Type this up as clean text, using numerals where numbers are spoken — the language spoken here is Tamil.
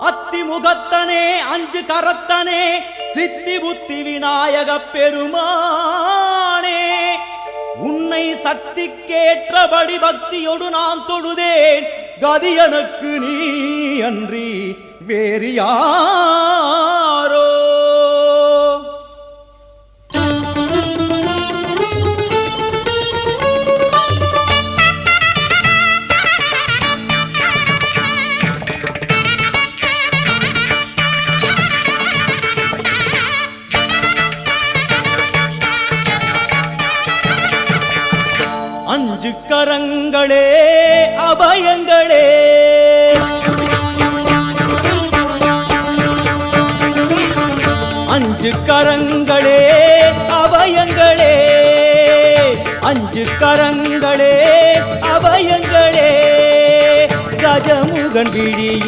அத்திமுகத்தனே அஞ்சு கரத்தனே சித்தி புத்தி விநாயக பெருமானே உன்னை சக்திக்கேற்றபடி பக்தியோடு நான் தொழுதேன். கதி எனக்கு நீ அன்றி வேறு யாரோ? அஞ்சு கரங்களே அபயங்களே, அஞ்சு கரங்களே அபயங்களே, அஞ்சு கரங்களே அபயங்களே, கஜமுகன் விழி